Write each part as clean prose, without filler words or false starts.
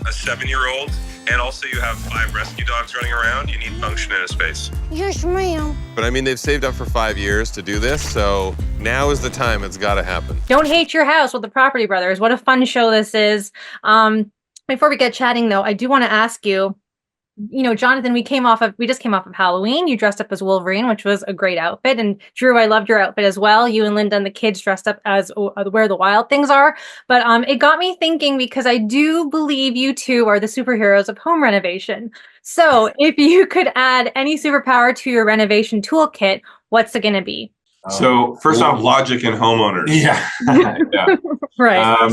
a 7-year-old and also you have 5 rescue dogs running around, you need function in a space. Yes, ma'am. But I mean, they've saved up for 5 years to do this, so now is the time. It's got to happen. Don't hate your house with the Property Brothers. What a fun show this is. Before we get chatting, though, I do want to ask you, Jonathan, we just came off of Halloween. You dressed up as Wolverine, which was a great outfit. And Drew, I loved your outfit as well. You and Linda and the kids dressed up as Where the Wild Things Are. But it got me thinking, because I do believe you two are the superheroes of home renovation. So if you could add any superpower to your renovation toolkit, what's it going to be? So first off, logic and homeowners. Yeah. Yeah. Right.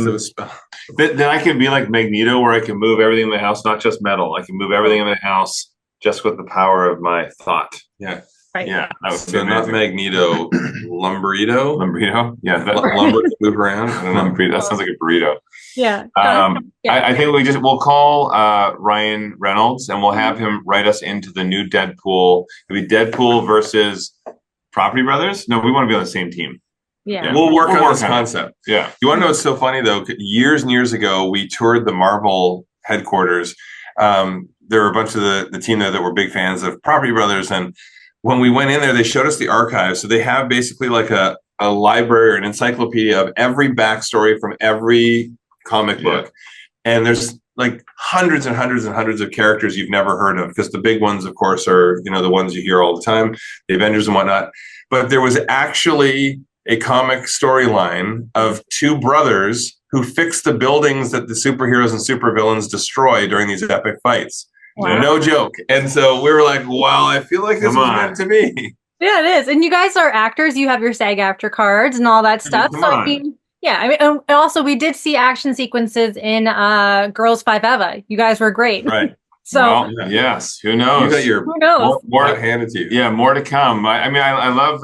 Then I can be like Magneto, where I can move everything in the house, not just metal. I can move everything in the house just with the power of my thought. Yeah. Right. Yeah. That was So not Magneto, Lumberito. Lumberito. Yeah. Lumber to move around. I don't know. Lumberito. That sounds like a burrito. Yeah. I think we'll call Ryan Reynolds, and we'll have him write us into the new Deadpool. It'll be Deadpool versus Property Brothers. No, we want to be on the same team. Yeah. We'll work on this concept. Yeah. You want to know what's so funny, though? Years and years ago, we toured the Marvel headquarters. There were a bunch of the team there that were big fans of Property Brothers. And when we went in there, they showed us the archives. So they have basically like a library or an encyclopedia of every backstory from every comic book. And there's like hundreds and hundreds and hundreds of characters you've never heard of, because the big ones, of course, are, the ones you hear all the time, the Avengers and whatnot. But there was actually a comic storyline of 2 brothers who fixed the buildings that the superheroes and supervillains destroy during these epic fights. Wow. No joke. And so we were like, wow, I feel like this was meant to be. Yeah, it is. And you guys are actors. You have your SAG-AFTRA cards and all that stuff. And also we did see action sequences in Girls 5 Eva. You guys were great. Right. So yes, who knows? Who knows? More handed to you. Yeah, more to come. I love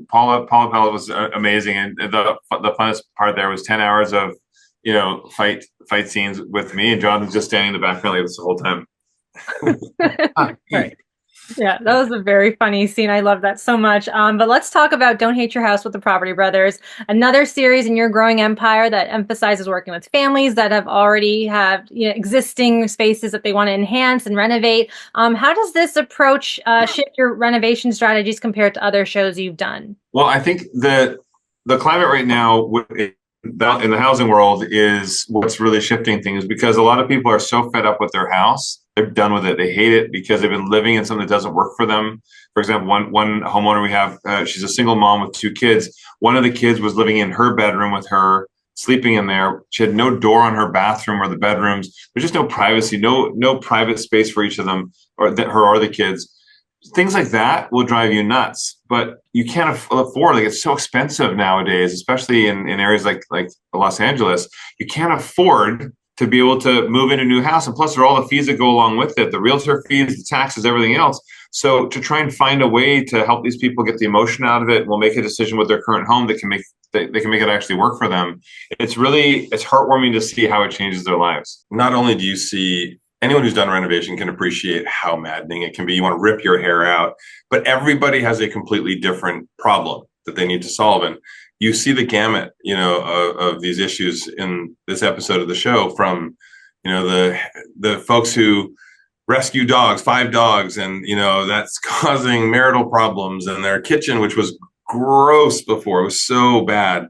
Paula Pella was amazing, and the funnest part there was 10 hours of fight scenes with me, and Jonathan's just standing in the background like this the whole time. Right. Yeah, that was a very funny scene. I love that so much. But let's talk about Don't Hate Your House with the Property Brothers, another series in your growing empire that emphasizes working with families that have already have existing spaces that they want to enhance and renovate. How does this approach shift your renovation strategies compared to other shows you've done? Well, I think the climate right now in the housing world is what's really shifting things, because a lot of people are so fed up with their house. They're done with it. They hate it because they've been living in something that doesn't work for them. For example, one homeowner we have, she's a single mom with 2 kids. One of the kids was living in her bedroom with her, sleeping in there. She had no door on her bathroom or the bedrooms. There's just no privacy, no private space for each of them, or her or the kids. Things like that will drive you nuts, but you can't afford. Like, it's so expensive nowadays, especially in areas like Los Angeles. You can't afford to be able to move in a new house. And plus, there are all the fees that go along with it, the realtor fees, the taxes, everything else. So to try and find a way to help these people get the emotion out of it, we'll make a decision with their current home that can make it actually work for them. It's heartwarming to see how it changes their lives. Not only do you see, anyone who's done renovation can appreciate how maddening it can be. You want to rip your hair out, but everybody has a completely different problem that they need to solve. And you see the gamut, of these issues in this episode of the show, from, the folks who rescue dogs, 5 dogs, and, that's causing marital problems in their kitchen, which was gross before. It was so bad.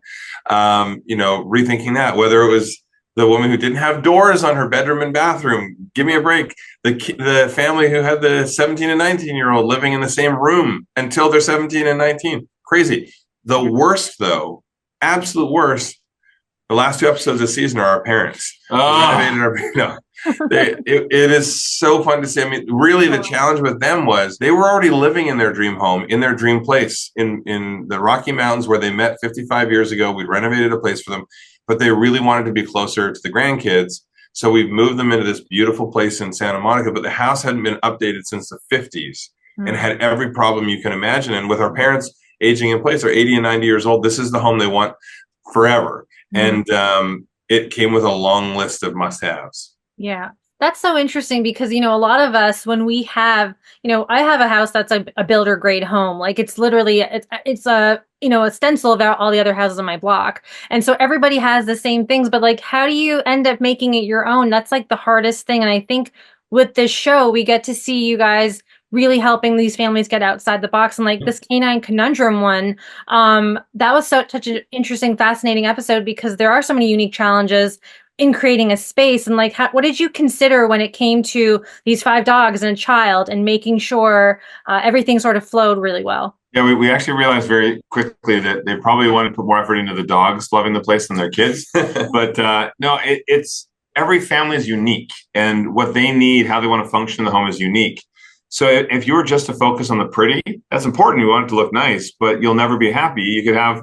Rethinking that, whether it was the woman who didn't have doors on her bedroom and bathroom, give me a break. The family who had the 17 and 19-year-old living in the same room until they're 17 and 19. Crazy. The worst, though, absolute worst, the last 2 episodes of the season are our parents. It is so fun to see. I mean, really, the challenge with them was they were already living in their dream home, in their dream place in the Rocky Mountains where they met 55 years ago. We'd renovated a place for them, but they really wanted to be closer to the grandkids. So we've moved them into this beautiful place in Santa Monica, but the house hadn't been updated since the 50s and had every problem you can imagine. And with our parents aging in place, they're 80 and 90 years old. This is the home they want forever. And it came with a long list of must-haves. Yeah. That's so interesting because, a lot of us, when we have, I have a house that's a builder grade home. Like it's literally, it's a, a stencil of all the other houses on my block. And so everybody has the same things, but like, how do you end up making it your own? That's like the hardest thing. And I think with this show, we get to see you guys really helping these families get outside the box. And like this canine conundrum one, that was such an interesting, fascinating episode because there are so many unique challenges in creating a space. And like, what did you consider when it came to these 5 dogs and a child and making sure everything sort of flowed really well? Yeah, we actually realized very quickly that they probably want to put more effort into the dogs loving the place than their kids. But no, it's every family is unique, and what they need, how they want to function in the home is unique. So if you were just to focus on the pretty, that's important. You want it to look nice, but you'll never be happy. You could have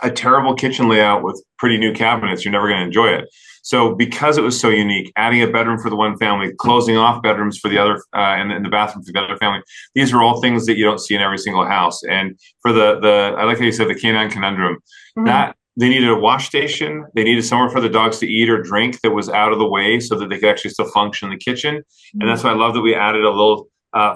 a terrible kitchen layout with pretty new cabinets. You're never going to enjoy it. So because it was so unique, adding a bedroom for the one family, closing off bedrooms for the other, and the bathroom for the other family, these are all things that you don't see in every single house. And for I like how you said the canine conundrum, that they needed a wash station. They needed somewhere for the dogs to eat or drink that was out of the way so that they could actually still function in the kitchen. And that's why I love that we added a little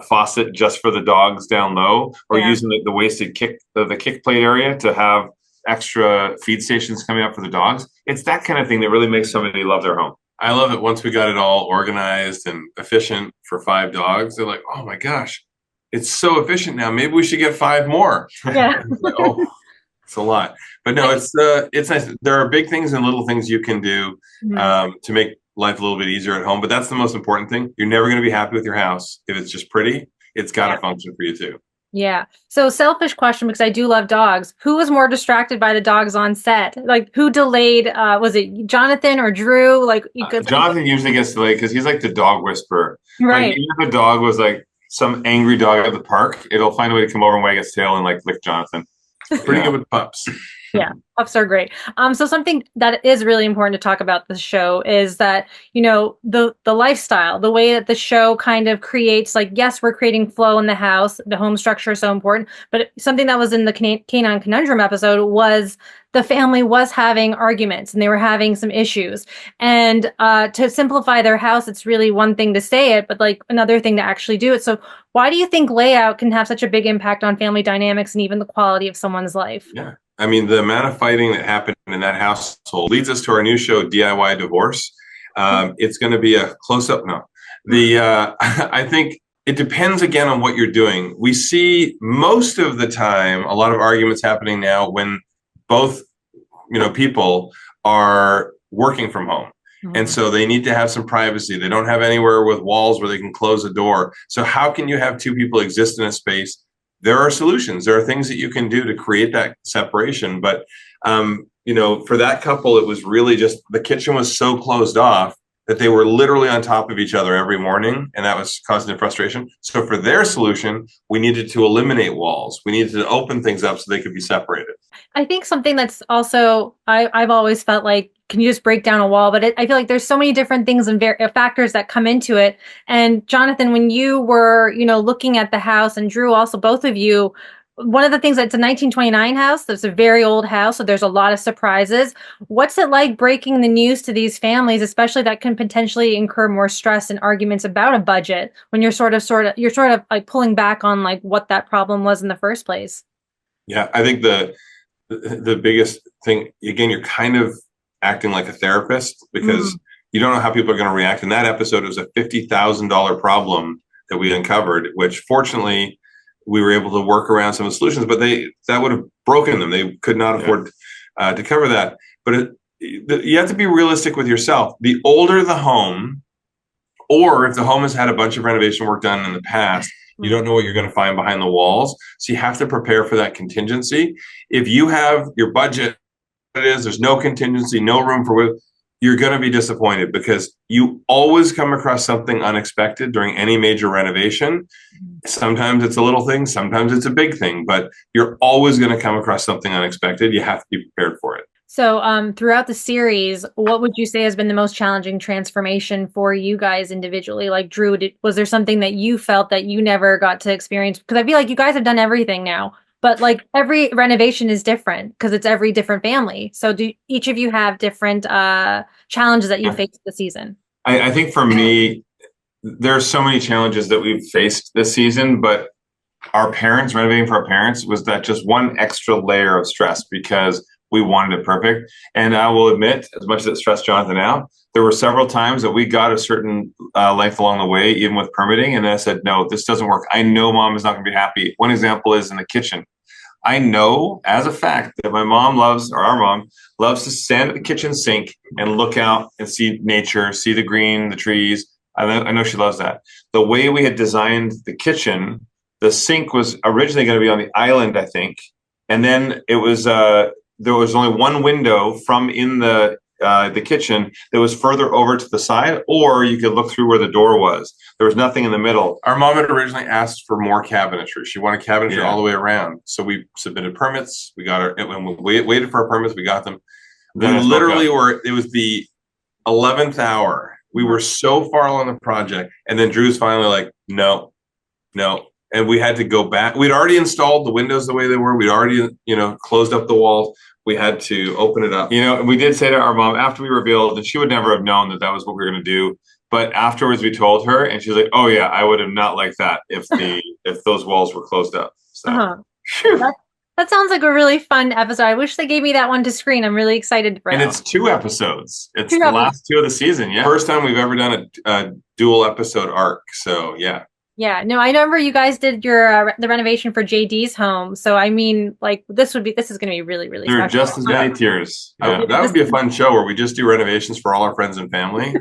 faucet just for the dogs down low, or using the wasted the kick plate area to have extra feed stations coming up for the dogs. It's that kind of thing that really makes somebody love their home. I love it. Once we got it all organized and efficient for 5 dogs, they're like, oh my gosh, it's so efficient now. Maybe we should get 5 more. Yeah. Like, oh, it's a lot. But no, it's nice. There are big things and little things you can do to make life a little bit easier at home. But that's the most important thing. You're never going to be happy with your house. If it's just pretty, it's got to function for you too. Yeah. So selfish question, because I do love dogs. Who was more distracted by the dogs on set? Like who delayed? Was it Jonathan or Drew? Like Jonathan usually gets delayed because he's like the dog whisperer. Right. Like, even if a dog was like some angry dog at the park, it'll find a way to come over and wag its tail and like lick Jonathan. Pretty good with pups. Yeah, pups are great. So something that is really important to talk about the show is that, the lifestyle, the way that the show kind of creates, like, yes, we're creating flow in the house. The home structure is so important. But something that was in the Canine Conundrum episode was the family was having arguments and they were having some issues. And to simplify their house, it's really one thing to say it, but like another thing to actually do it. So why do you think layout can have such a big impact on family dynamics and even the quality of someone's life? Yeah. I mean, the amount of fighting that happened in that household leads us to our new show, DIY Divorce. It's going to be a close-up. No, I think it depends again on what you're doing. We see most of the time a lot of arguments happening now when both, people are working from home. And so they need to have some privacy. They don't have anywhere with walls where they can close a door. So how can you have 2 people exist in a space? There are solutions. There are things that you can do to create that separation. But, for that couple, it was really just the kitchen was so closed off that they were literally on top of each other every morning. And that was causing them frustration. So for their solution, we needed to eliminate walls. We needed to open things up so they could be separated. I think something that's also, I've always felt like, can you just break down a wall? But I feel like there's so many different things and factors that come into it. And Jonathan, when you were, looking at the house, and Drew, also both of you, one of the things that's a 1929 house, that's a very old house. So there's a lot of surprises. What's it like breaking the news to these families, especially that can potentially incur more stress and arguments about a budget when you're sort of like pulling back on like what that problem was in the first place? Yeah, I think the biggest thing, again, you're kind of acting like a therapist because you don't know how people are going to react. In that episode, it was a $50,000 problem that we uncovered, which fortunately we were able to work around some of the solutions, but that would have broken them. They could not afford to cover that. But you have to be realistic with yourself. The older the home, or if the home has had a bunch of renovation work done in the past, you don't know what you're going to find behind the walls. So you have to prepare for that contingency. If you have your budget, there's no contingency, no room for, you're going to be disappointed because you always come across something unexpected during any major renovation. Sometimes it's a little thing, sometimes it's a big thing, but you're always going to come across something unexpected. You have to be prepared for it. So throughout the series, what would you say has been the most challenging transformation for you guys individually? Like Drew, was there something that you felt that you never got to experience? Because I feel like you guys have done everything now, but like every renovation is different because it's every different family. So do each of you have different challenges that you face this season? I think for me, there are so many challenges that we've faced this season, but our parents, renovating for our parents, was that just one extra layer of stress because we wanted it perfect. And I will admit, as much as it stressed Jonathan out, there were several times that we got a certain length along the way, even with permitting. And then I said, no, this doesn't work. I know mom is not going to be happy. One example is in the kitchen. I know as a fact that my mom loves, or our mom loves to stand at the kitchen sink and look out and see nature, see the green, the trees. I know she loves that. The way we had designed the kitchen, the sink was originally going to be on the island, I think. And then it was, there was only one window from in the kitchen that was further over to the side, or you could look through where the door was. There was nothing in the middle. Our mom had originally asked for more cabinetry. She wanted cabinetry all the way around. So we submitted permits. We got our, and when we waited for our permits, we got them. Then we literally were, it was the 11th hour. We were so far along the project. And then Drew's finally like, no. And we had to go back. We'd already installed the windows the way they were. We'd already, closed up the walls. We had to open it up. And we did say to our mom after we revealed, and she would never have known that that was what we were going to do. But afterwards, we told her, and she's like, "Oh yeah, I would have not liked that if those walls were closed up." So, that sounds like a really fun episode. I wish they gave me that one to screen. I'm really excited for it. And it's 2 episodes. It's the last 2 of the season. Yeah, first time we've ever done a dual episode arc. So yeah. Yeah, no, I remember you guys did your the renovation for JD's home. So I mean, like this is going to be really, really there special. Are just as many tears. Yeah. That would be a fun show where we just do renovations for all our friends and family.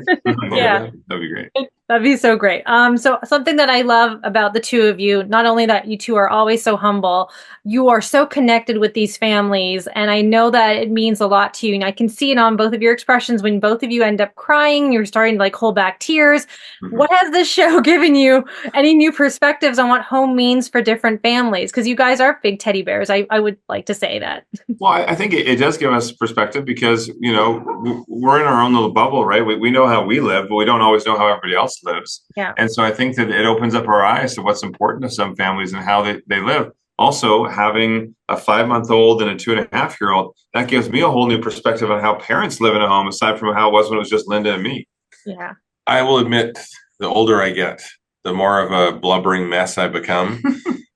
Yeah, that'd be great. That'd be so great. So something that I love about the two of you, not only that you two are always so humble, you are so connected with these families. And I know that it means a lot to you. And I can see it on both of your expressions when both of you end up crying, you're starting to like hold back tears. Mm-hmm. What has this show given you? Any new perspectives on what home means for different families? Because you guys are big teddy bears. I would like to say that. Well, I think it does give us perspective because, we're in our own little bubble, right? We know how we live, but we don't always know how everybody else lives. Yeah. And so I think that it opens up our eyes to what's important to some families and how they live. Also, having a 5-month-old and a 2.5-year-old, that gives me a whole new perspective on how parents live in a home, aside from how it was when it was just Linda and me. Yeah. I will admit, the older I get, the more of a blubbering mess I become.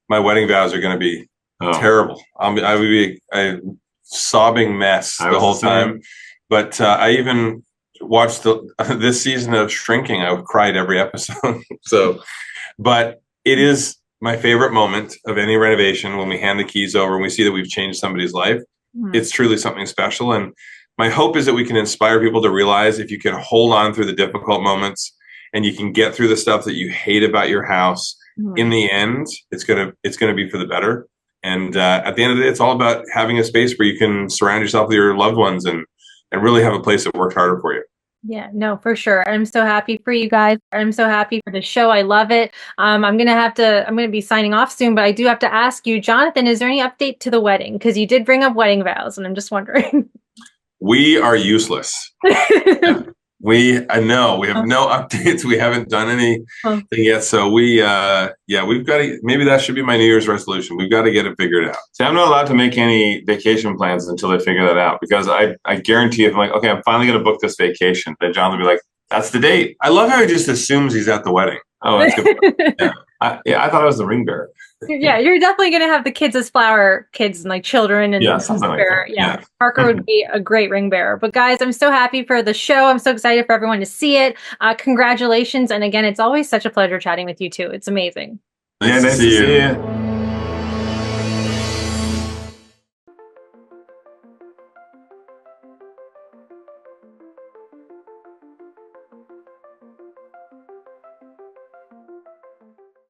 My wedding vows are going to be terrible. I would be a sobbing mess the whole time. But I even watched this season of Shrinking. I cried every episode. But it is my favorite moment of any renovation when we hand the keys over and we see that we've changed somebody's life. Mm-hmm. It's truly something special. And my hope is that we can inspire people to realize if you can hold on through the difficult moments and you can get through the stuff that you hate about your house, in the end, it's gonna be for the better. And at the end of the day, it's all about having a space where you can surround yourself with your loved ones and really have a place that worked harder for you. Yeah, no, for sure. I'm so happy for you guys. I'm so happy for the show. I love it. I'm going to be signing off soon, but I do have to ask you, Jonathan, is there any update to the wedding? Because you did bring up wedding vows, and I'm just wondering. We are useless. I know we have no updates. We haven't done anything yet. So we've got to, maybe that should be my New Year's resolution. We've got to get it figured out. See, I'm not allowed to make any vacation plans until they figure that out, because I guarantee if I'm like, okay, I'm finally going to book this vacation, then John will be like, that's the date. I love how he just assumes he's at the wedding. Oh, that's good. I thought I was the ring bearer. Yeah, you're definitely going to have the kids as flower kids and like children. And something like that. Yeah. Parker would be a great ring bearer. But guys, I'm so happy for the show. I'm so excited for everyone to see it. Congratulations. And again, it's always such a pleasure chatting with you too. It's amazing. Nice to see you.